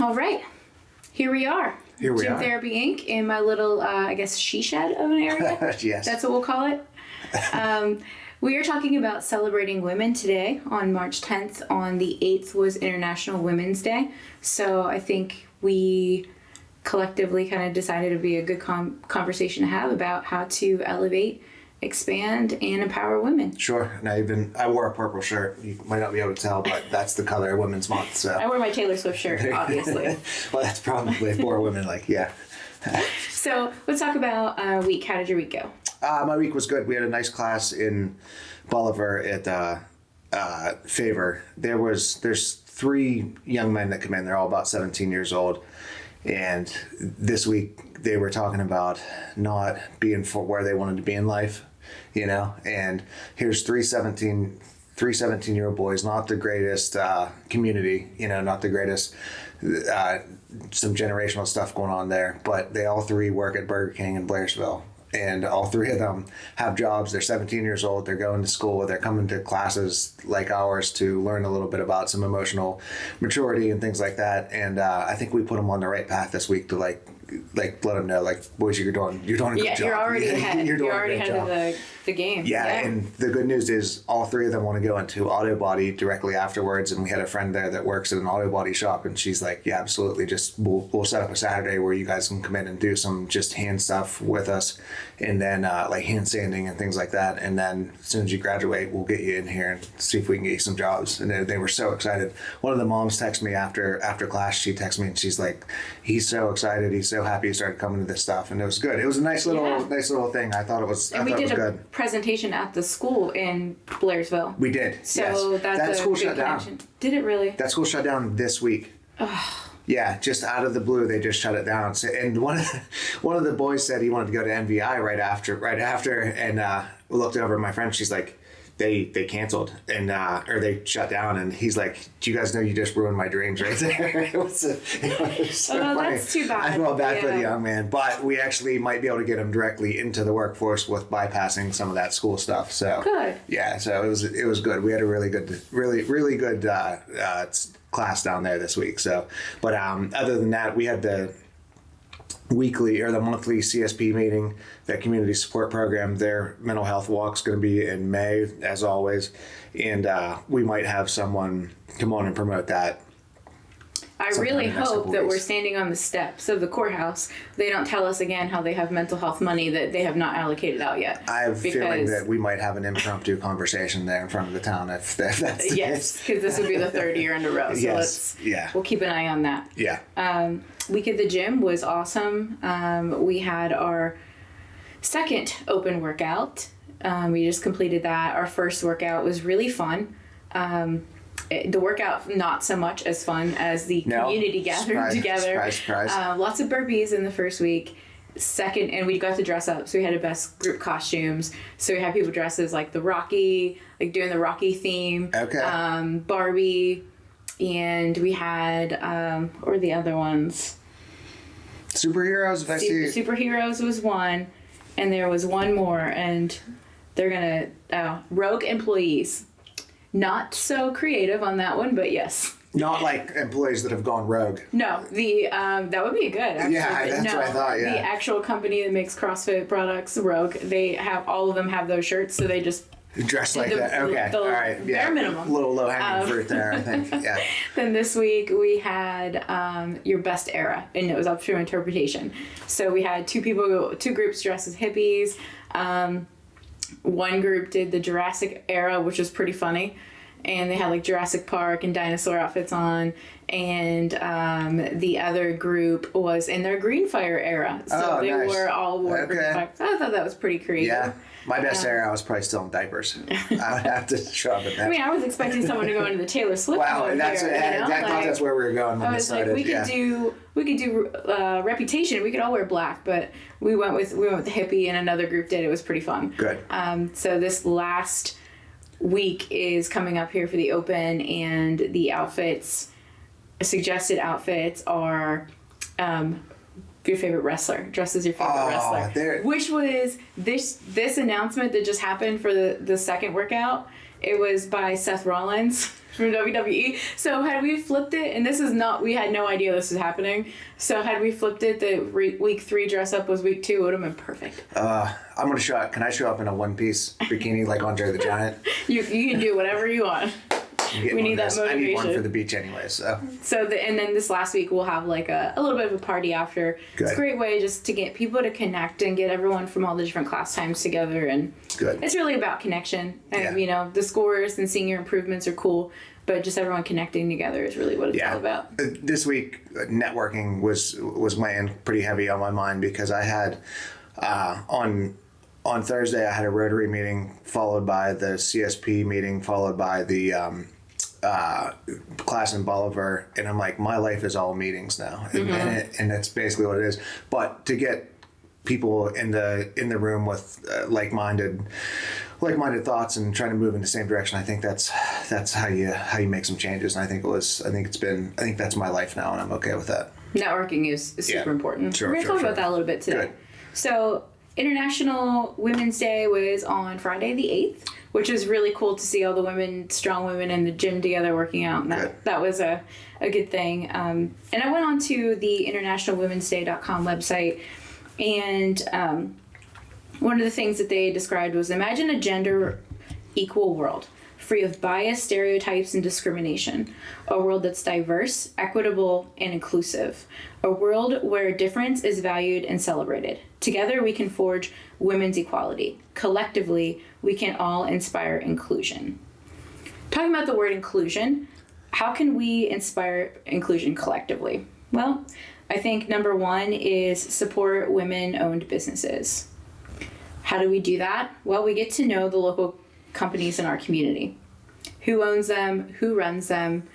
All right, here we are. Here we Gym are. Therapy Inc. in my little, she shed of an area. Yes. That's what we'll call it. We are talking about celebrating women today on March 10th. On the 8th was International Women's Day. So I think we collectively kind of decided it would be a good conversation to have about how to elevate, expand, and empower women. Sure. And I wore a purple shirt. You might not be able to tell, but that's the color of Women's Month. So I wear my Taylor Swift shirt, obviously. Well, that's probably for women. Yeah. So let's talk about week. How did your week go? My week was good. We had a nice class in Bolivar at Favor. There's 3 young men that come in. They're all about 17 years old. And this week they were talking about not being for where they wanted to be in life, and here's 3 17-year-old boys, not the greatest community, not the greatest, some generational stuff going on there, but they all 3 work at Burger King in Blairsville. And all 3 of them have jobs. They're 17 years old. They're going to school. They're coming to classes like ours to learn a little bit about some emotional maturity and things like that. And I think we put them on the right path this week to let them know, boys, you're doing a good job. Yeah, you're already ahead. You're already ahead of the game. Yeah, and the good news is all 3 of them want to go into auto body directly afterwards. And we had a friend there that works at an auto body shop, and she's like, yeah, absolutely. Just we'll set up a Saturday where you guys can come in and do some just hand stuff with us, and then like hand sanding and things like that. And then as soon as you graduate, we'll get you in here and see if we can get you some jobs. And they were so excited. One of the moms texted me after class. She texted me and she's like, he's so excited. He's so happy he started coming to this stuff, and it was good. It was a nice little thing. I thought it was. And I we thought did it was a good. presentation at the school in Blairsville. We did. So yes. that's that a school good shut connection. down. Did it really? That school shut down this week. Yeah, just out of the blue, they just shut it down. So, and one of the boys said he wanted to go to NVI right after, and we looked over at my friend. She's like, they canceled and or they shut down, and he's like, do you guys know you just ruined my dreams right there? It was so funny. That's too bad. I felt bad for the Yeah. young man, but we actually might be able to get him directly into the workforce with bypassing some of that school stuff. So Good. Yeah, so it was good. We had a really good class down there this week. So, but other than that, we had the weekly or the monthly CSP meeting, that community support program. Their mental health walk's going to be in May, as always, and we might have someone come on and promote that. I sometime really in the next hope couple that weeks. we're standing on the steps of the courthouse. They don't tell us again how they have mental health money that they have not allocated out yet. I have a feeling that we might have an impromptu conversation there in front of the town if that's the Yes, case. because this would be the 3rd year in a row. So Yes, we'll keep an eye on that. Yeah. Week at the gym was awesome. We had our 2nd open workout. We just completed that. Our first workout was really fun. The workout, not so much as fun as the community gathered together. Surprise. Lots of burpees in the first week. Second, and we got to dress up. So we had a best group costumes. So we had people dressed as like the Rocky, like doing the Rocky theme. Okay. Barbie. And we had, what were the other ones? Superheroes, if I see. Superheroes was one, and there was one more, and they're gonna, rogue employees. Not so creative on that one, but yes. Not like employees that have gone rogue. No, that would be good, actually. Yeah, that's what I thought, yeah. The actual company that makes CrossFit products, Rogue, all of them have those shirts, so they just Dressed like that. Okay. the All right. Yeah. bare minimum. A little low hanging fruit there, I think. Yeah. Then this week we had your best era, and it was up to interpretation. So we had 2 groups dressed as hippies. One group did the Jurassic era, which was pretty funny. And they had like Jurassic Park and dinosaur outfits on. And the other group was in their Greenfire era. So they nice. wore Greenfire. I thought that was pretty creative. Yeah. My best era, I was probably still in diapers. I would have to show up at that. I mean, I was expecting someone to go into the Taylor Swift Wow, mode I thought that's where we were going when I this was like, started. we could do Reputation. We could all wear black, but we went with the hippie, and another group did. It was pretty fun. Good. So this last week is coming up here for the open, and the suggested outfits are your favorite wrestler, dress as your favorite wrestler. Which was this announcement that just happened for the second workout it was by Seth Rollins from WWE. So had we flipped it, and we had no idea this was happening. So had we flipped it, that week 3 dress up was week 2, it would have been perfect. I'm gonna show up. Can I show up in a one-piece bikini like Andre the Giant? You can do whatever you want. We need that motivation. I need one for the beach anyway, so. And then this last week we'll have like a little bit of a party after. Good. It's a great way just to get people to connect and get everyone from all the different class times together, and Good. It's really about connection. And Yeah. the scores and seeing your improvements are cool, but just everyone connecting together is really what it's all about. This week, networking was weighing pretty heavy on my mind because I had on Thursday I had a Rotary meeting followed by the CSP meeting followed by the class in Bolivar, and I'm like, my life is all meetings now, and that's basically what it is. But to get people in the room with like-minded thoughts and trying to move in the same direction, I think that's how you make some changes. And I think that's my life now, and I'm okay with that. Networking is super important. Sure, We're going to talk about that a little bit today. Good. So International Women's Day was on Friday the 8th, which is really cool to see all the strong women in the gym together working out. And that was a good thing. And I went on to the internationalwomensday.com website, and one of the things that they described was, imagine a gender equal world, free of bias, stereotypes, and discrimination. A world that's diverse, equitable, and inclusive. A world where difference is valued and celebrated. Together we can forge women's equality. Collectively, we can all inspire inclusion. Talking about the word inclusion, how can we inspire inclusion collectively? Well, I think number 1 is support women-owned businesses. How do we do that? Well, we get to know the local companies in our community. Who owns them, who runs them,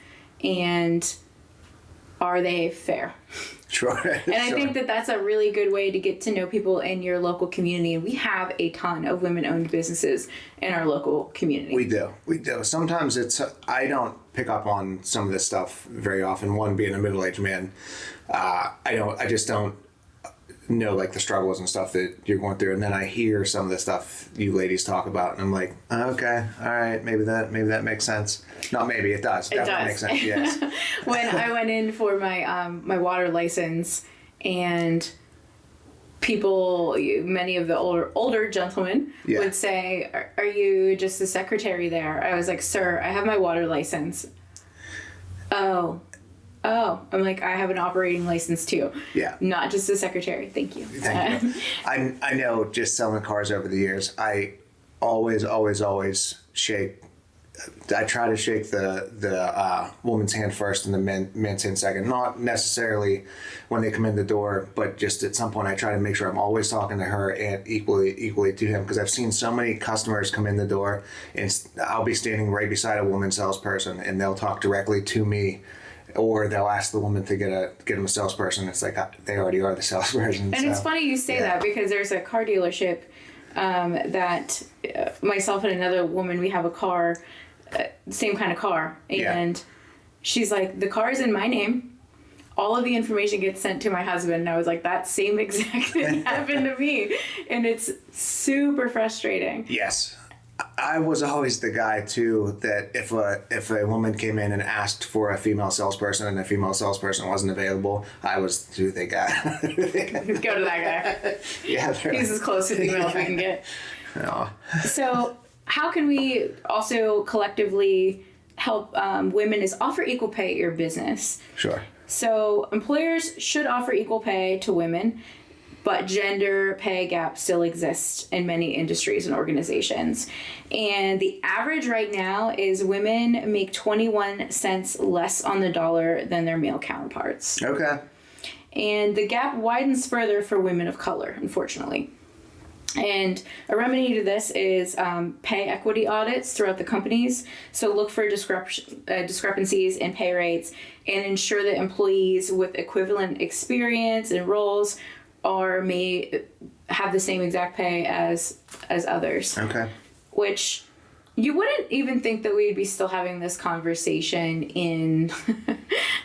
and are they fair? Sure. And I think that that's a really good way to get to know people in your local community. And we have a ton of women-owned businesses in our local community. We do. Sometimes I don't pick up on some of this stuff very often. One, being a middle-aged man, I just don't know like the struggles and stuff that you're going through, and then I hear some of the stuff you ladies talk about, and I'm like, okay, all right, maybe that makes sense. Not maybe, it does. Definitely makes sense. Yes. When I went in for my my water license, and many of the older gentlemen would say, "Are you just the secretary there?" I was like, "Sir, I have my water license." Oh, I'm like, I have an operating license too. Yeah. Not just a secretary. Thank you. Thank you. I know, just selling cars over the years, I always shake. I try to shake the woman's hand first and the man's hand second. Not necessarily when they come in the door, but just at some point I try to make sure I'm always talking to her and equally to him, because I've seen so many customers come in the door and I'll be standing right beside a woman salesperson and they'll talk directly to me. Or they'll ask the woman to get them a salesperson. It's like they already are the salesperson. And it's funny you say that, because there's a car dealership that myself and another woman, we have a car, same kind of car. And she's like, the car's in my name. All of the information gets sent to my husband. And I was like, that same exact thing happened to me. And it's super frustrating. Yes. I was always the guy too that if a woman came in and asked for a female salesperson and a female salesperson wasn't available, I was who they got. Go to that guy. Yeah, he's as close to female as we can get. No. So how can we also collectively help women is offer equal pay at your business. Sure. So employers should offer equal pay to women, but gender pay gaps still exist in many industries and organizations. And the average right now is women make 21 cents less on the dollar than their male counterparts. Okay. And the gap widens further for women of color, unfortunately. And a remedy to this is pay equity audits throughout the companies. So look for discrepancies in pay rates and ensure that employees with equivalent experience and roles may have the same exact pay as others. Okay. Which you wouldn't even think that we'd be still having this conversation in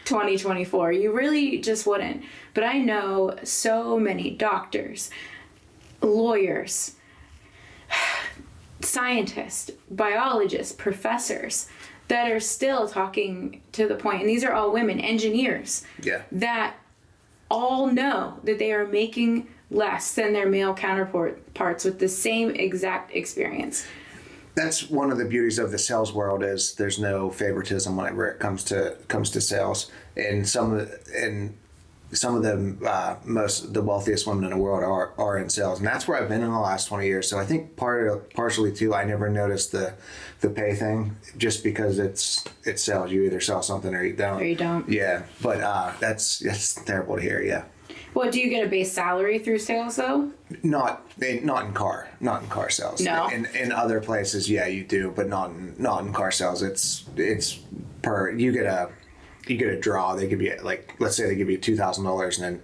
2024. You really just wouldn't. But I know so many doctors, lawyers, scientists, biologists, professors that are still talking to the point, and these are all women, engineers, Yeah. that all know that they are making less than their male counterparts with the same exact experience. That's one of the beauties of the sales world is there's no favoritism whenever it comes to sales. And some of the wealthiest women in the world are in sales, and that's where I've been in the last 20 years. So I think partially too, I never noticed the pay thing just because it's sales. You either sell something or you don't. Or you don't. Yeah, but that's terrible to hear. Yeah. Well, do you get a base salary through sales though? Not in car sales. No. In other places, yeah, you do, but not in car sales. It's per you get a draw. They give you let's say they give you $2,000 and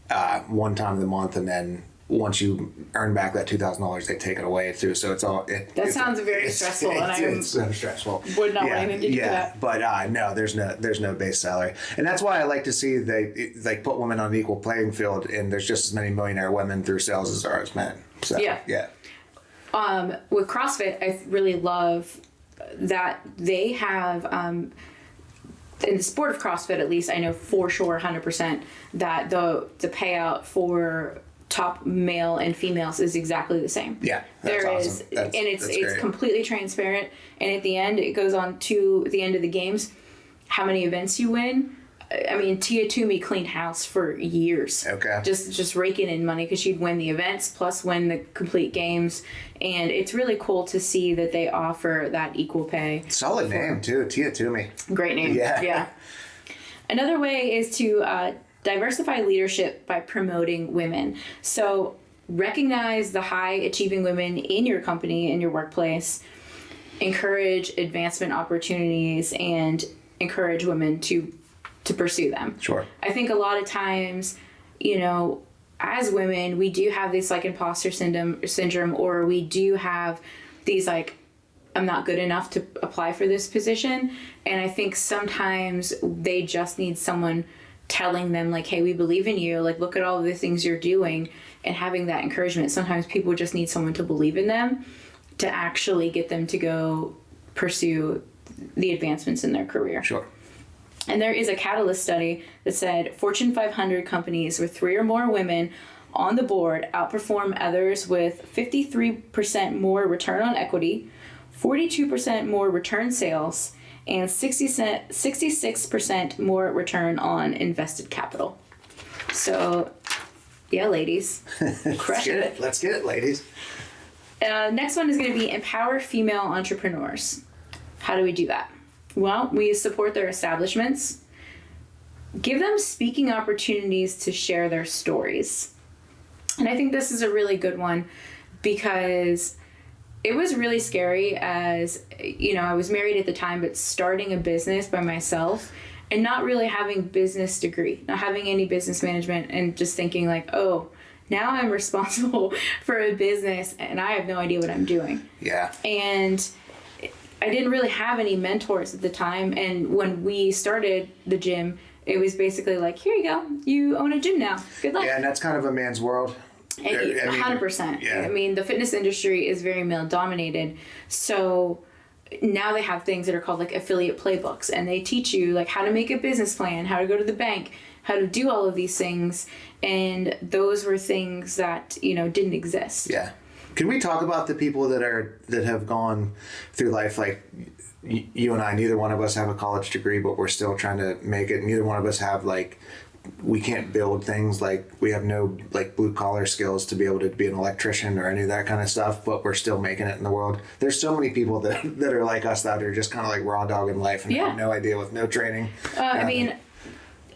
then one time of the month, and then once you earn back that $2,000, they take it away too. So it's all. That sounds very stressful, and it's so stressful. Would not want anything to do with that. But no, there's no base salary, and that's why I like to see they put women on an equal playing field, and there's just as many millionaire women through sales as there are as men. So Yeah. With CrossFit, I really love that they have. In the sport of CrossFit, at least, I know for sure 100% that the payout for top male and females is exactly the same. Yeah, that's awesome. And it's great. completely transparent. And at the end, it goes on to the end of the games, how many events you win. I mean, Tia Toomey cleaned house for years. Okay. Just raking in money because she'd win the events plus win the complete games. And it's really cool to see that they offer that equal pay. Solid name too, Tia Toomey. Great name. Yeah. Another way is to diversify leadership by promoting women. So recognize the high achieving women in your company, in your workplace, encourage advancement opportunities, and encourage women to pursue them. Sure. I think a lot of times, as women, we do have this imposter syndrome, or we do have these I'm not good enough to apply for this position. And I think sometimes they just need someone telling them hey, we believe in you. Look at all the things you're doing, and having that encouragement. Sometimes people just need someone to believe in them to actually get them to go pursue the advancements in their career. Sure. And there is a Catalyst study that said Fortune 500 companies with 3 or more women on the board outperform others with 53% more return on equity, 42% more return sales, and 66% more return on invested capital. So, yeah, ladies, crush it. Let's get it, ladies. Next one is going to be empower female entrepreneurs. How do we do that? Well, we support their establishments, give them speaking opportunities to share their stories. And I think this is a really good one because it was really scary as, I was married at the time, but starting a business by myself and not really having business degree, not having any business management, and just thinking now I'm responsible for a business and I have no idea what I'm doing. Yeah. And I didn't really have any mentors at the time. And when we started the gym, it was basically here you go. You own a gym now. Good luck. Yeah, and that's kind of a man's world. 100%. Yeah. I mean, the fitness industry is very male dominated. So now they have things that are called affiliate playbooks, and they teach you how to make a business plan, how to go to the bank, how to do all of these things. And those were things that, didn't exist. Yeah. Can we talk about the people that have gone through life you and I? Neither one of us have a college degree, but we're still trying to make it. Neither one of us have we can't build things, we have no blue collar skills to be able to be an electrician or any of that kind of stuff, but we're still making it in the world. There's so many people that are like us that are just kind of raw dog in life and have no idea with no training. I mean,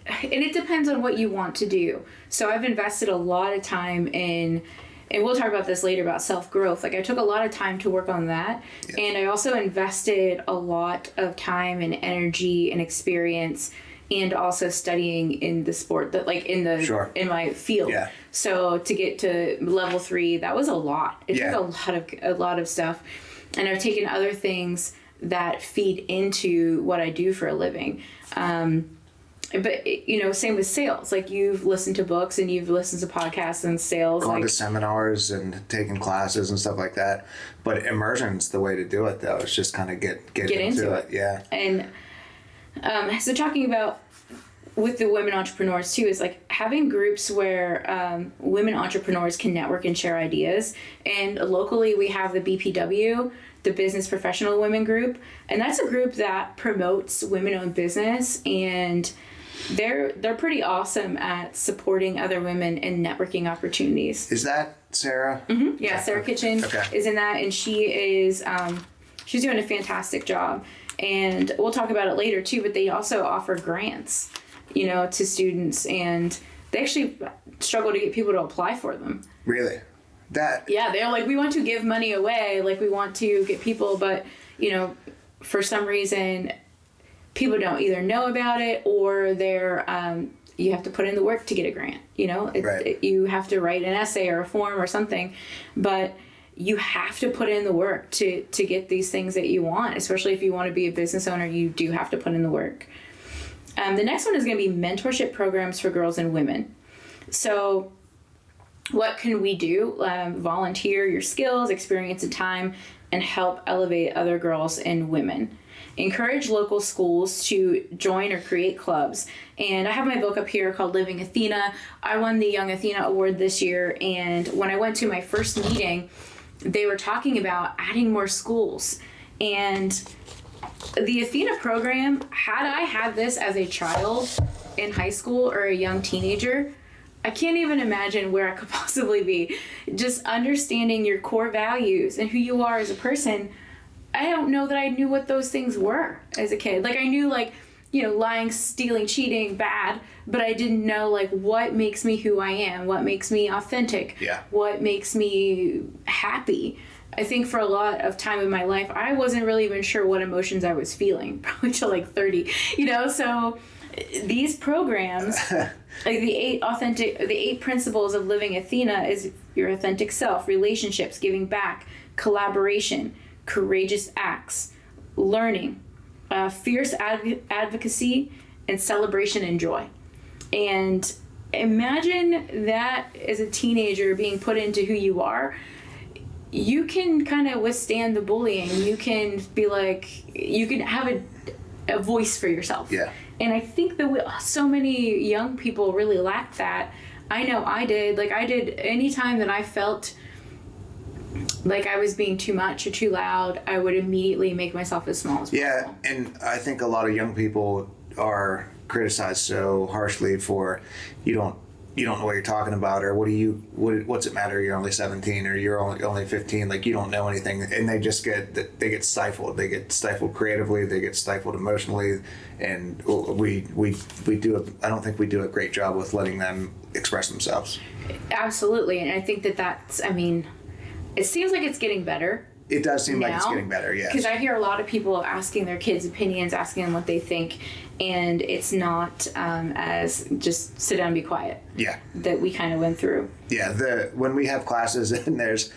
and it depends on what you want to do. So I've invested a lot of time in, and we'll talk about this later about self-growth. I took a lot of time to work on that. Yeah. And I also invested a lot of time and energy and experience and also studying in the sport that in my field. Yeah. So to get to level 3, that was a lot. It took a lot of stuff. And I've taken other things that feed into what I do for a living. but same with sales. Like, you've listened to books and you've listened to podcasts and sales. Gone like, to seminars and taken classes and stuff like that. But immersion's the way to do it, though. It's just kind of get into it. Yeah. And so talking about with the women entrepreneurs too, is like having groups where women entrepreneurs can network and share ideas. And locally we have the BPW, the Business Professional Women Group, and that's a group that promotes women-owned business, and they're pretty awesome at supporting other women in networking opportunities. Is that Sarah? Mm-hmm. Yeah, Sarah Kitchen is in that, and she is she's doing a fantastic job. And we'll talk about it later too, but they also offer grants, to students, and they actually struggle to get people to apply for them. Really? Yeah, they're like, we want to give money away, like we want to get people, but for some reason people don't either know about it, or they're you have to put in the work to get a grant. You have to write an essay or a form or something, but you have to put in the work to get these things that you want, especially if you want to be a business owner. You do have to put in the work. The next one is going to be mentorship programs for girls and women. So what can we do? Volunteer your skills, experience, and time, and help elevate other girls and women. Encourage local schools to join or create clubs. And I have my book up here called Living Athena. I won the Young Athena Award this year, and when I went to my first meeting, they were talking about adding more schools. And the Athena program, had I had this as a child in high school or a young teenager, I can't even imagine where I could possibly be. Just understanding your core values and who you are as a person. I don't know that I knew what those things were as a kid. Like, I knew, lying, stealing, cheating, bad, but I didn't know, what makes me who I am, what makes me authentic, what makes me happy. I think for a lot of time in my life, I wasn't really even sure what emotions I was feeling, probably till 30, so these programs, the 8 principles of Living Athena is your authentic self, relationships, giving back, collaboration, courageous acts, learning, fierce advocacy, and celebration and joy. And imagine that as a teenager being put into who you are. You can kind of withstand the bullying. You can be you can have a voice for yourself. Yeah. And I think that so many young people really lack that. I know I did. Anytime that I felt like I was being too much or too loud, I would immediately make myself as small as possible. Yeah, and I think a lot of young people are criticized so harshly for you don't know what you're talking about, or what's it matter, you're only 17 or you're only 15, you don't know anything, and they get stifled. They get stifled creatively, they get stifled emotionally, and we I don't think we do a great job with letting them express themselves. Absolutely. And I think that's it seems like it's getting better. It does seem like it's getting better, yes. Because I hear a lot of people asking their kids' opinions, asking them what they think, and it's not as just sit down and be quiet. Yeah. That we kind of went through. Yeah, when we have classes and there's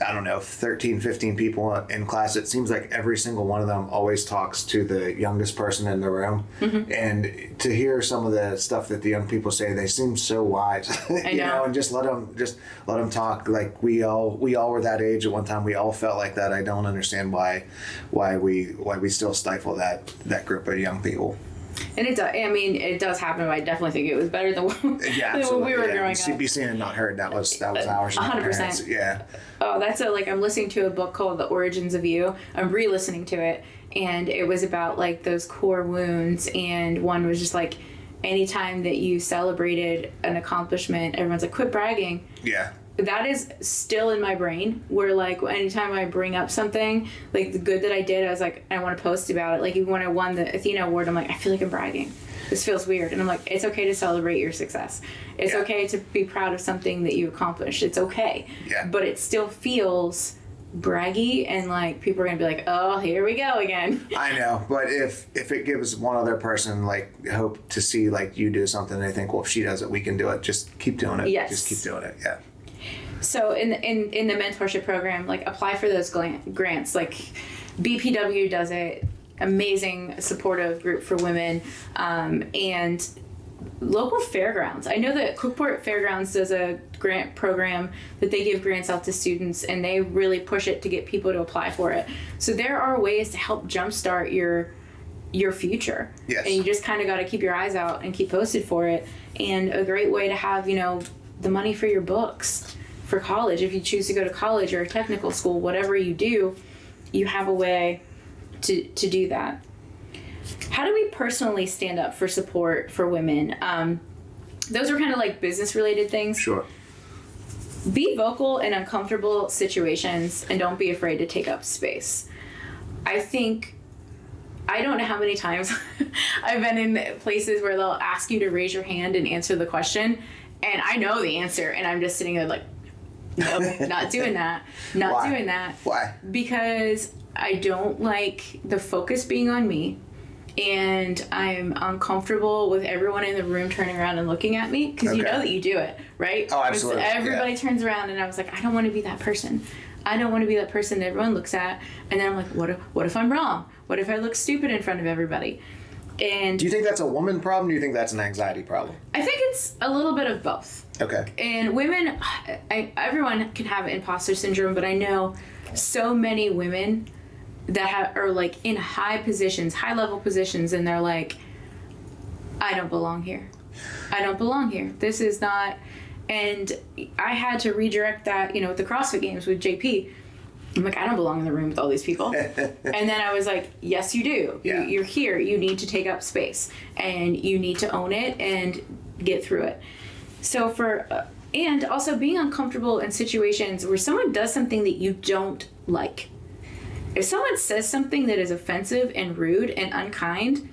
I don't know, 13, 15 people in class, it seems like every single one of them always talks to the youngest person in the room. Mm-hmm. And to hear some of the stuff that the young people say, they seem so wise. I know. And just let them talk. Like we all were that age at one time. We all felt like that. I don't understand why we still stifle that group of young people. And it does. It does happen. But I definitely think it was better than when we were growing up. Be seen and not heard. That was ours. 100%. Yeah. Oh, that's I'm listening to a book called The Origins of You. I'm re-listening to it, and it was about those core wounds. And one was just anytime that you celebrated an accomplishment, everyone's like, quit bragging. Yeah. That is still in my brain, where anytime I bring up something the good that I did, I was I want to post about it. Even when I won the Athena Award, I'm I feel like I'm bragging. This feels weird. And I'm it's okay to celebrate your success. It's okay to be proud of something that you accomplished. It's okay. Yeah. But it still feels braggy, and people are gonna be oh, here we go again. I know, but if it gives one other person hope to see you do something, they think, well, if she does it, we can do it. Just keep doing it. Yes. Just keep doing it. Yeah. So in the mentorship program, apply for those grants. BPW does it. amazing supportive group for women, and local fairgrounds. I know that Cookport Fairgrounds does a grant program that they give grants out to students, and they really push it to get people to apply for it. So there are ways to help jumpstart your future. Yes. And you just kind of got to keep your eyes out and keep posted for it. And a great way to have, the money for your books for college, if you choose to go to college or a technical school, whatever you do, you have a way to do that. How do we personally stand up for support for women? Those are kind of like business related things. Sure. Be vocal in uncomfortable situations and don't be afraid to take up space. I don't know how many times I've been in places where they'll ask you to raise your hand and answer the question, and I know the answer, and I'm just sitting there like, nope, not doing that. Not doing that. Why? Because I don't like the focus being on me, and I'm uncomfortable with everyone in the room turning around and looking at me, because you know that you do it, right? Oh, absolutely. Everybody turns around, and I was like, I don't want to be that person. I don't want to be that person that everyone looks at, and then I'm like, what if I'm wrong? What if I look stupid in front of everybody? And Do you think that's a woman problem? Or do you think that's an anxiety problem? I think it's a little bit of both. Okay. And women, everyone can have imposter syndrome, but I know so many women that are like in high positions, high level positions, and they're like, I don't belong here. I don't belong here. This is not. And I had to redirect that, with the CrossFit Games with JP. I'm like, I don't belong in the room with all these people. And then I was like, yes, you do. Yeah. You're here. You need to take up space, and you need to own it and get through it. So and also being uncomfortable in situations where someone does something that you don't like. If someone says something that is offensive and rude and unkind,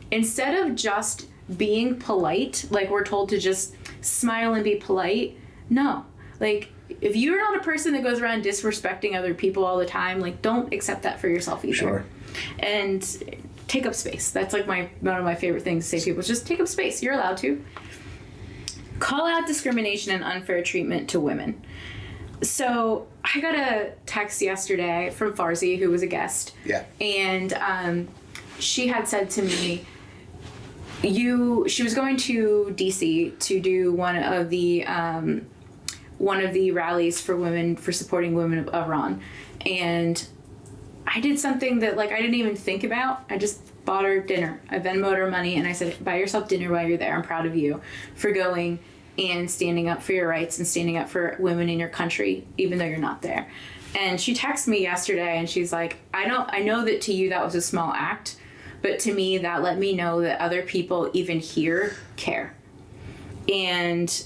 instead of just being polite, like we're told to just smile and be polite, no. Like, if you're not a person that goes around disrespecting other people all the time, like, don't accept that for yourself either. Sure. And take up space. That's like one of my favorite things to say to people. Just take up space. You're allowed to. Call out discrimination and unfair treatment to women. So I got a text yesterday from Farzi, who was a guest. Yeah. And she had said to me, she was going to DC to do one of the rallies for women, for supporting women of Iran. And I did something that, like, I didn't even think about. I just bought her dinner. I Venmo'd her money, and I said, buy yourself dinner while you're there. I'm proud of you for going and standing up for your rights and standing up for women in your country, even though you're not there. And she texted me yesterday, and she's like, I know that to you that was a small act, but to me that let me know that other people even here care. And,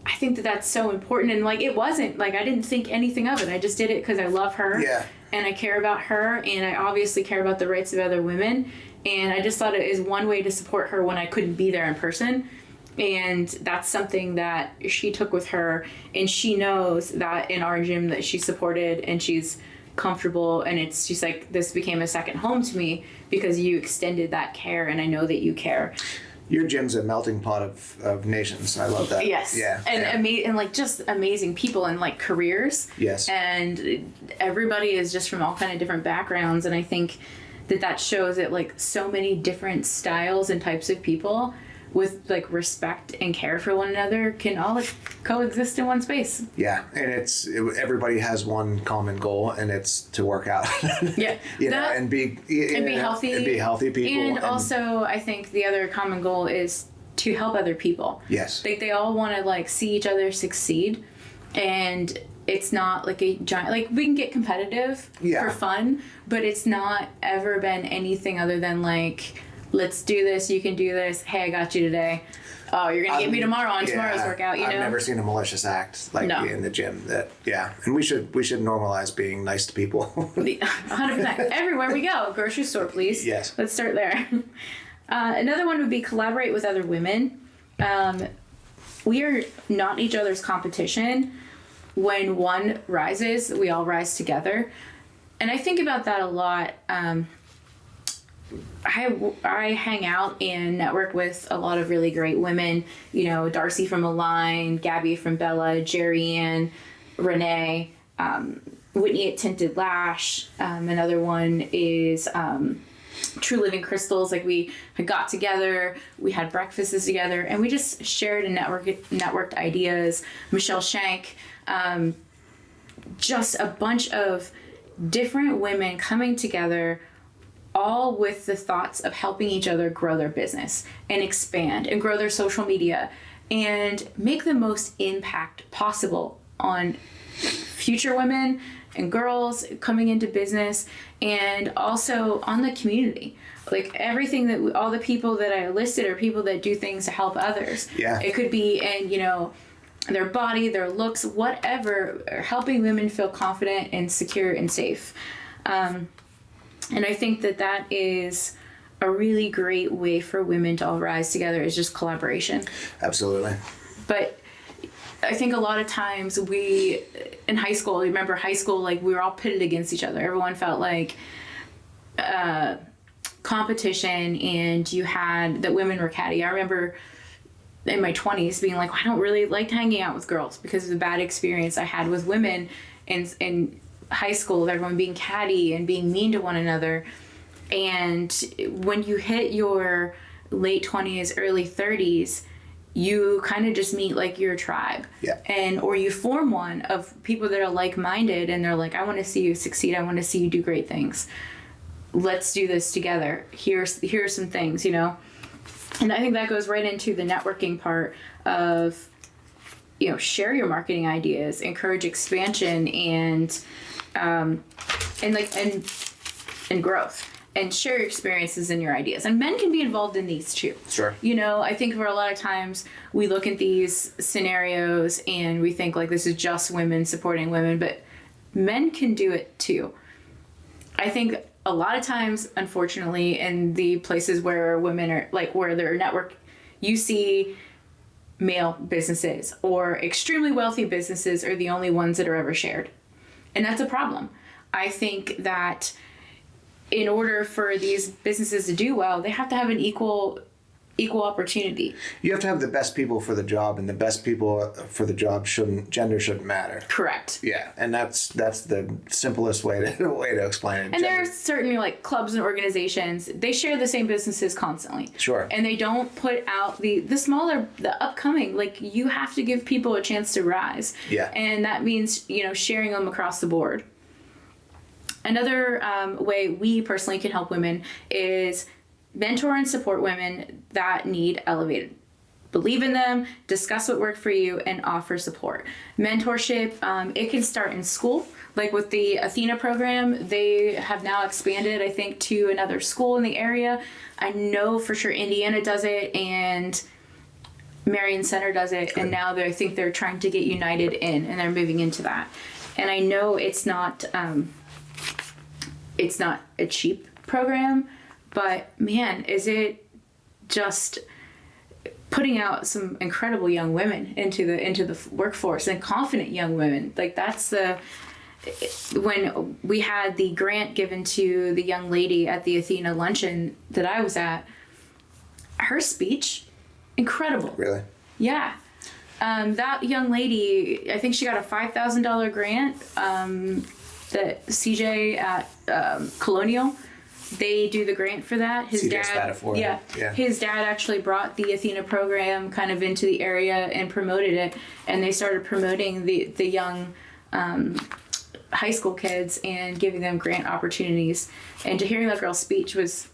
I think that that's so important. And, like, it wasn't, like, I didn't think anything of it. I just did it because I love her. Yeah. And I care about her, and I obviously care about the rights of other women. And I just thought it is one way to support her when I couldn't be there in person. And that's something that she took with her, and she knows that in our gym that she's supported and she's comfortable, and she's like, this became a second home to me because you extended that care, and I know that you care. Your gym's a melting pot of nations. I love that. Yes. Yeah. And like just amazing people and like careers. Yes. And everybody is just from all kind of different backgrounds, and I think that shows that like so many different styles and types of people with like respect and care for one another can all like coexist in one space. Yeah, and everybody has one common goal, and it's to work out. Yeah, and be healthy, and be healthy people. And also, I think the other common goal is to help other people. Yes, like they all want to like see each other succeed, and it's not like a giant, like we can get competitive for fun, but it's not ever been anything other than like, let's do this, you can do this, hey, I got you today. Oh, you're going to get me tomorrow on tomorrow's workout, I've never seen a malicious act in the gym. And we should normalize being nice to people. 100%. Everywhere we go. Grocery store, please. Yes. Let's start there. Another one would be collaborate with other women. We are not each other's competition. When one rises, we all rise together. And I think about that a lot. I hang out and network with a lot of really great women, Darcy from Align, Gabby from Bella, Jerry Ann, Renee, Whitney at Tinted Lash. Another one is True Living Crystals. Like, we had got together, we had breakfasts together, and we just shared and networked ideas. Michelle Shank, just a bunch of different women coming together, all with the thoughts of helping each other grow their business and expand and grow their social media and make the most impact possible on future women and girls coming into business, and also on the community. Like, everything that all the people that I listed are people that do things to help others. Yeah. It could be in, their body, their looks, whatever, helping women feel confident and secure and safe. And I think that is a really great way for women to all rise together, is just collaboration. Absolutely. But I think a lot of times in high school, remember high school, like, we were all pitted against each other. Everyone felt like competition, and you had that women were catty. I remember in my 20s being like, I don't really like hanging out with girls because of the bad experience I had with women in high school, of everyone being catty and being mean to one another. And when you hit your late 20s, early 30s, you kind of just meet like your tribe. Yeah. Or you form one of people that are like-minded, and they're like, I want to see you succeed. I want to see you do great things. Let's do this together. Here's some things, And I think that goes right into the networking part of, share your marketing ideas, encourage expansion and growth, and share your experiences and your ideas. And men can be involved in these too. Sure. I think for a lot of times we look at these scenarios and we think like this is just women supporting women, but men can do it too. I think a lot of times, unfortunately, in the places where women are, like, where their network, you see male businesses or extremely wealthy businesses are the only ones that are ever shared. And that's a problem. I think that in order for these businesses to do well, they have to have an equal opportunity. You have to have the best people for the job, and the best people for the job gender shouldn't matter. Correct. Yeah, and that's the simplest way to explain it. And there are certainly like clubs and organizations, they share the same businesses constantly. Sure. And they don't put out the upcoming, like, you have to give people a chance to rise. Yeah. And that means, sharing them across the board. Another way we personally can help women is mentor and support women that need elevated. Believe in them, discuss what worked for you, and offer support. Mentorship, it can start in school. Like with the Athena program, they have now expanded, I think, to another school in the area. I know for sure Indiana does it, and Marion Center does it, and now I think they're trying to get United in, and they're moving into that. And I know it's not a cheap program, but man, is it just putting out some incredible young women into the workforce, and confident young women. Like, that's when we had the grant given to the young lady at the Athena luncheon that I was at, her speech, incredible. Really? Yeah. That young lady, I think she got a $5,000 grant that CJ at Colonial, they do the grant for that. His CJ dad, Spatafor, yeah, his dad actually brought the Athena program kind of into the area and promoted it, and they started promoting the young high school kids and giving them grant opportunities. And to hearing that girl's speech was,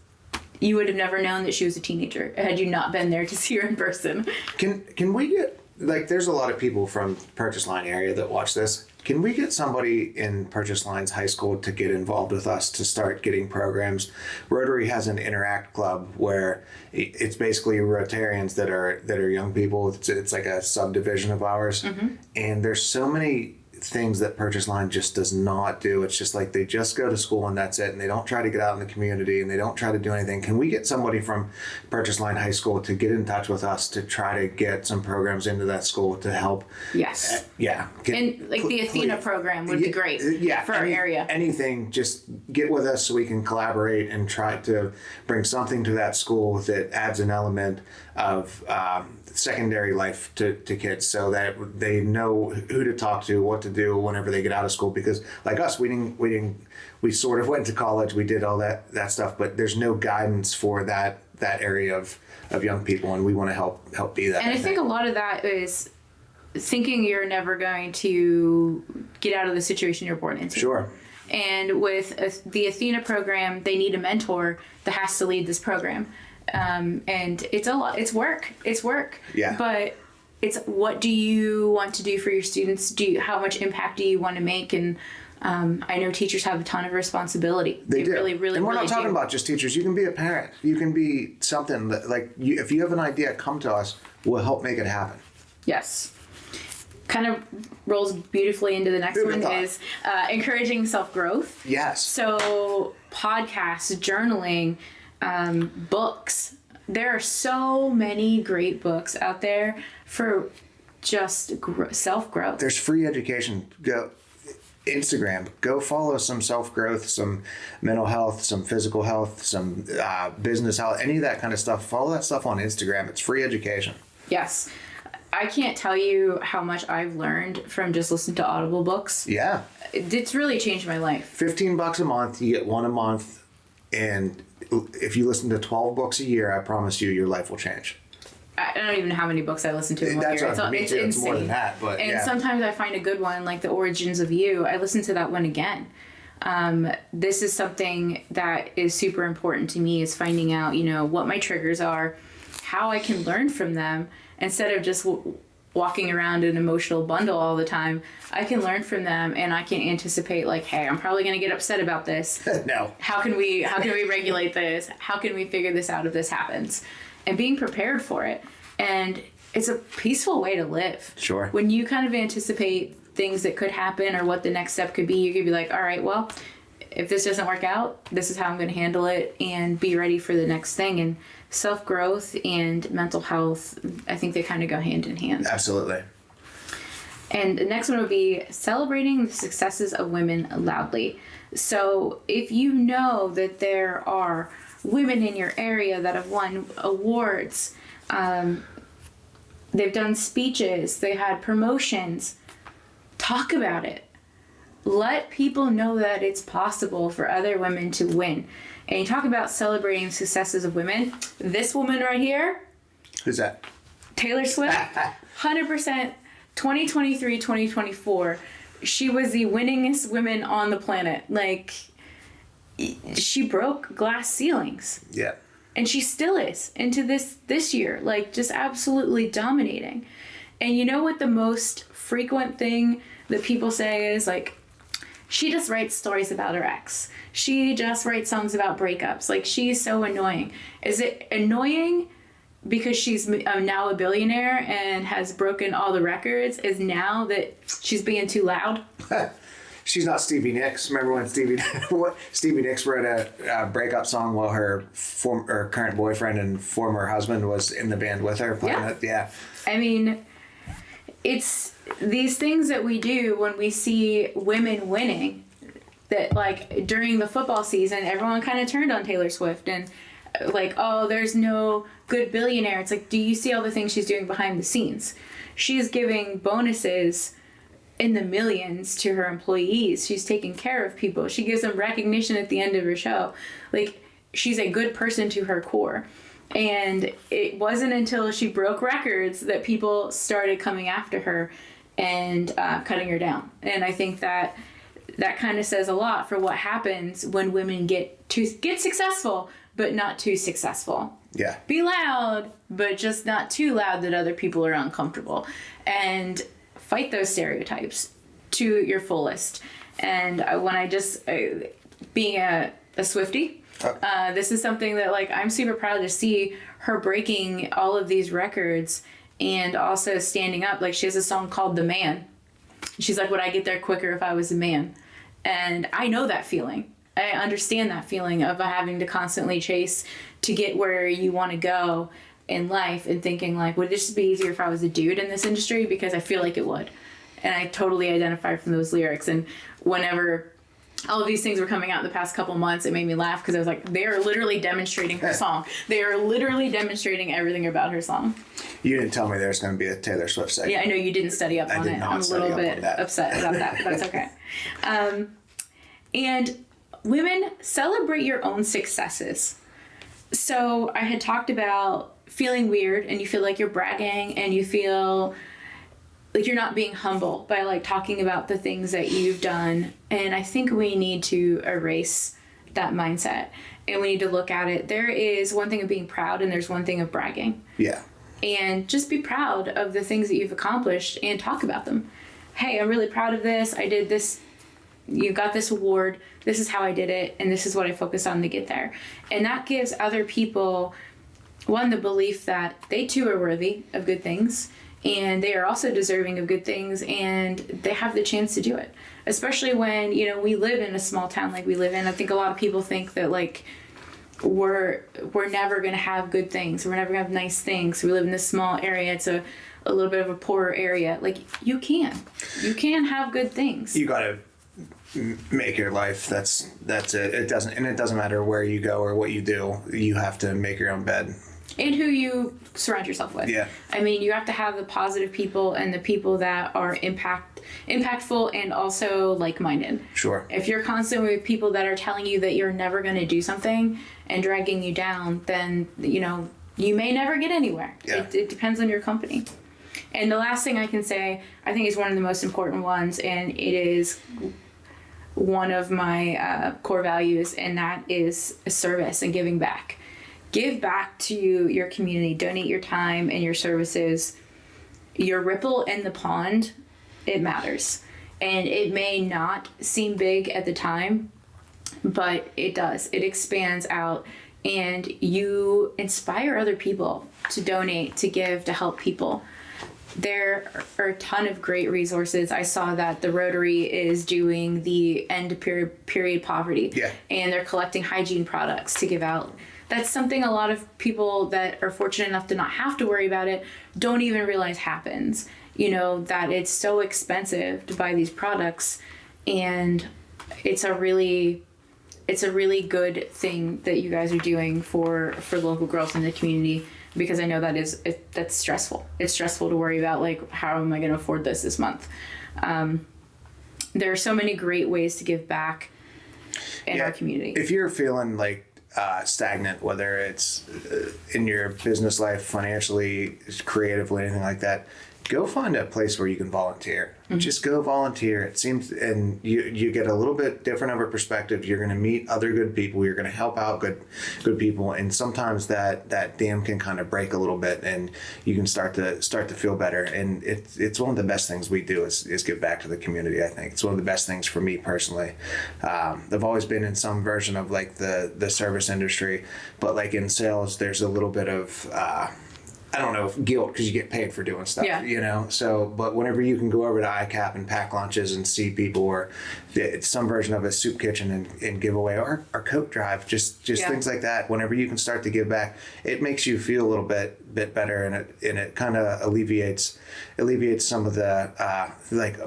you would have never known that she was a teenager had you not been there to see her in person. Can we get, like, there's a lot of people from Purchase Line area that watch this. Can we get somebody in Purchase Line's high school to get involved with us to start getting programs? Rotary has an Interact Club where it's basically Rotarians that are young people. It's like a subdivision of ours. Mm-hmm. And there's so many things that Purchase Line just does not do. It's just like they just go to school and that's it, and they don't try to get out in the community, and they don't try to do anything. Can we get somebody from Purchase Line High School to get in touch with us to try to get some programs into that school to help? Yes. Yeah. And like the Athena program would be great for our area. Anything, just get with us so we can collaborate and try to bring something to that school that adds an element of secondary life to kids, so that they know who to talk to, what to do whenever they get out of school, because like us, we sort of went to college, we did all that stuff, but there's no guidance for that area of young people, and we want to help be that. And I think a lot of that is thinking you're never going to get out of the situation you're born into. Sure. And with the Athena program, they need a mentor that has to lead this program. And it's a lot. It's work. Yeah. But it's, what do you want to do for your students? How much impact do you want to make? And I know teachers have a ton of responsibility. They do. Really, really, and we're really not talking about just teachers. You can be a parent. You can be something that, like, if you have an idea, come to us. We'll help make it happen. Yes. Kind of rolls beautifully into the next one is encouraging self-growth. Yes. So podcasts, journaling, books. There are so many great books out there for just self-growth. There's free education. Go Instagram. Go follow some self-growth, some mental health, some physical health, some business health, any of that kind of stuff. Follow that stuff on Instagram. It's free education. Yes. I can't tell you how much I've learned from just listening to Audible books. Yeah. It's really changed my life. $15 a month. You get one a month. And if you listen to 12 books a year, I promise you, your life will change. I don't even know how many books I listen to in 1 That's year. me too. It's more than that. But and yeah. sometimes I find a good one, like The Origins of You. I listen to that one again. This is something that is super important to me, is finding out, what my triggers are, how I can learn from them. Instead of just walking around an emotional bundle all the time, I can learn from them, and I can anticipate, like, hey, I'm probably going to get upset about this. No. How can we regulate this? How can we figure this out if this happens? And being prepared for it. And it's a peaceful way to live. Sure. When you kind of anticipate things that could happen or what the next step could be, you could be like, all right, well, if this doesn't work out, this is how I'm going to handle it, and be ready for the next thing. And self-growth and mental health, I think they kind of go hand in hand. Absolutely. And the next one would be celebrating the successes of women loudly. So if you know that there are women in your area that have won awards, they've done speeches, they had promotions, talk about it. Let people know that it's possible for other women to win. And you talk about celebrating successes of women. This woman right here. Who's that? Taylor Swift. 100%. 2023, 2024. She was the winningest woman on the planet. Like, she broke glass ceilings. Yeah. And she still is into this year. Like, just absolutely dominating. And you know what the most frequent thing that people say is, like, she just writes stories about her ex. She just writes songs about breakups. Like, she's so annoying. Is it annoying because she's now a billionaire and has broken all the records? Is now that she's being too loud? She's not Stevie Nicks. Remember when Stevie Nicks wrote a breakup song while her current boyfriend and former husband was in the band with her? Yeah. I mean, it's these things that we do when we see women winning, that, like, during the football season, everyone kind of turned on Taylor Swift and, like, oh, there's no good billionaire. It's like, do you see all the things she's doing behind the scenes? She's giving bonuses in the millions to her employees. She's taking care of people. She gives them recognition at the end of her show. Like, she's a good person to her core. And it wasn't until she broke records that people started coming after her and cutting her down. And I think that kind of says a lot for what happens when women get successful, but not too successful. Yeah. Be loud, but just not too loud that other people are uncomfortable. And fight those stereotypes to your fullest. And when I just, being a Swiftie, this is something that, like, I'm super proud to see her breaking all of these records and also standing up. Like, she has a song called The Man. She's like, would I get there quicker if I was a man? And I know that feeling. I understand that feeling of having to constantly chase to get where you want to go in life, and thinking, like, would it just be easier if I was a dude in this industry? Because I feel like it would. And I totally identify from those lyrics. And whenever all of these things were coming out in the past couple months, it made me laugh, because I was like, they are literally demonstrating her song. They are literally demonstrating everything about her song. You didn't tell me there's going to be a Taylor Swift segment. Yeah, I know you didn't study up I on did it. not I'm a study little up bit on that. upset about that, but that's okay. And women, celebrate your own successes. So I had talked about feeling weird and you feel like you're bragging and you feel like you're not being humble by like talking about the things that you've done. And I think we need to erase that mindset and we need to look at it. There is one thing of being proud and there's one thing of bragging. Yeah. And just be proud of the things that you've accomplished and talk about them. Hey, I'm really proud of this. I did this. You got this award. This is how I did it. And this is what I focused on to get there. And that gives other people, one, the belief that they too are worthy of good things. And they are also deserving of good things. And they have the chance to do it. Especially when, you know, we live in a small town like we live in. I think a lot of people think that like, we're never going to have good things. We're never going to have nice things. We live in this small area. It's a little bit of a poorer area. Like you can have good things. You got to make your life. That's it. It doesn't matter where you go or what you do. You have to make your own bed. And who you surround yourself with. Yeah. I mean, you have to have the positive people and the people that are impactful and also like-minded. Sure. If you're constantly with people that are telling you that you're never going to do something and dragging you down, then, you know, you may never get anywhere. Yeah. It depends on your company. And the last thing I can say, I think is one of the most important ones, and it is one of my core values, and that is service and giving back. Give back to your community. Donate your time and your services. Your ripple in the pond, it matters. And it may not seem big at the time, but it does. It expands out, and you inspire other people to donate, to give, to help people. There are a ton of great resources. I saw that the Rotary is doing the end of period poverty. Yeah. And they're collecting hygiene products to give out. That's something a lot of people that are fortunate enough to not have to worry about it don't even realize happens. You know, that it's so expensive to buy these products, and it's a really good thing that you guys are doing for local girls in the community, because I know that's stressful. It's stressful to worry about, like, how am I going to afford this month? There are so many great ways to give back in our community. If you're feeling like stagnant, whether it's in your business life, financially, creatively, anything like that, go find a place where you can volunteer. Mm-hmm. Just go volunteer. It seems, and you get a little bit different of a perspective. You're going to meet other good people. You're going to help out good people. And sometimes that dam can kind of break a little bit, and you can start to feel better. And it's one of the best things we do is give back to the community. I think it's one of the best things for me personally. I've always been in some version of like the service industry, but like in sales, there's a little bit of I don't know, guilt, because you get paid for doing stuff, you know? So, but whenever you can go over to ICAP and pack lunches and see people, or it's some version of a soup kitchen and give away our coat drive, just things like that, whenever you can start to give back, it makes you feel a little bit better, and it kind of alleviates some of the, like,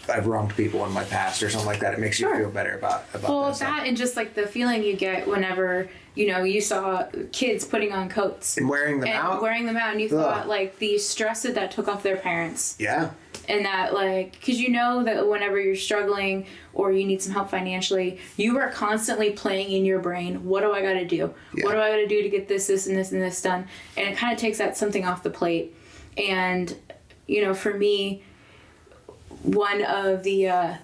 I've wronged people in my past or something like that. It makes you feel better about well, that and just like the feeling you get whenever, you know, you saw kids putting on coats and wearing them out, and you thought like the stress that took off their parents. Yeah. And that, like, because you know that whenever you're struggling or you need some help financially, you are constantly playing in your brain, what do I got to do? Yeah. What do I got to do to get this, and this done? And it kind of takes that something off the plate. And, you know, for me, one of the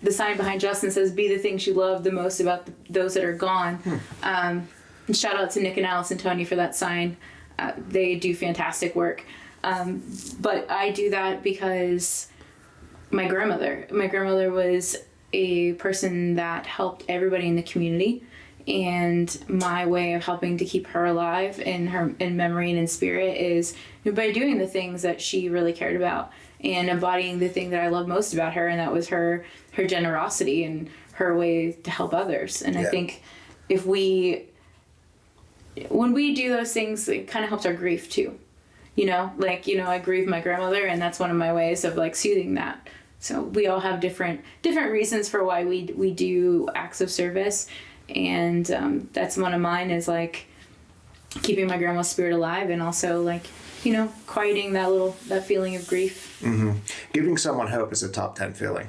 sign behind Justin says, be the things you love the most about those that are gone. And shout out to Nick and Allison Tony for that sign. They do fantastic work. But I do that because my grandmother was a person that helped everybody in the community, and my way of helping to keep her alive in memory and in spirit is by doing the things that she really cared about and embodying the thing that I love most about her, and that was her generosity and her way to help others. And I think when we do those things, it kind of helps our grief too. You know, like, you know, I grieve my grandmother, and that's one of my ways of like soothing that. So we all have different reasons for why we do acts of service, and that's one of mine is like keeping my grandma's spirit alive, and also like quieting that feeling of grief. Giving someone hope is a top 10 feeling.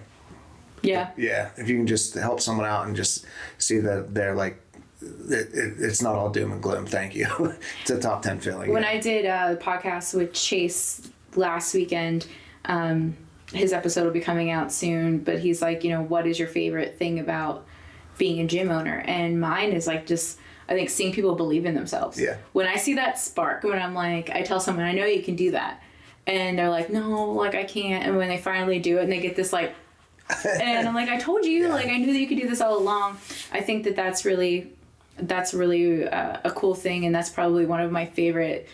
Yeah. Yeah, if you can just help someone out and just see that they're like, it's not all doom and gloom. Thank you. It's a top 10 feeling. When I did a podcast with Chase last weekend, his episode will be coming out soon, but he's like, what is your favorite thing about being a gym owner? And mine is like just, I think, seeing people believe in themselves. Yeah. When I see that spark, when I'm like, I tell someone, I know you can do that. And they're like, no, like I can't. And when they finally do it and they get this like, and I'm like, I told you, like I knew that you could do this all along. I think that's really a cool thing. And that's probably one of my favorite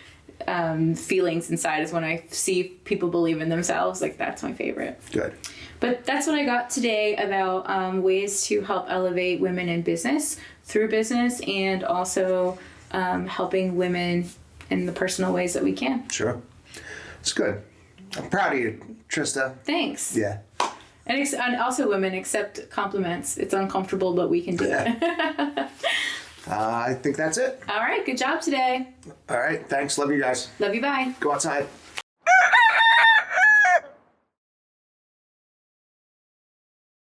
feelings inside is when I see people believe in themselves. Like that's my favorite. Good. But that's what I got today about ways to help elevate women in business through business, and also helping women in the personal ways that we can. Sure. It's good. I'm proud of you, Trista. Thanks. Yeah. And also women accept compliments. It's uncomfortable, but we can do it. I think that's it. All right. Good job today. All right. Thanks. Love you guys. Love you. Bye. Go outside.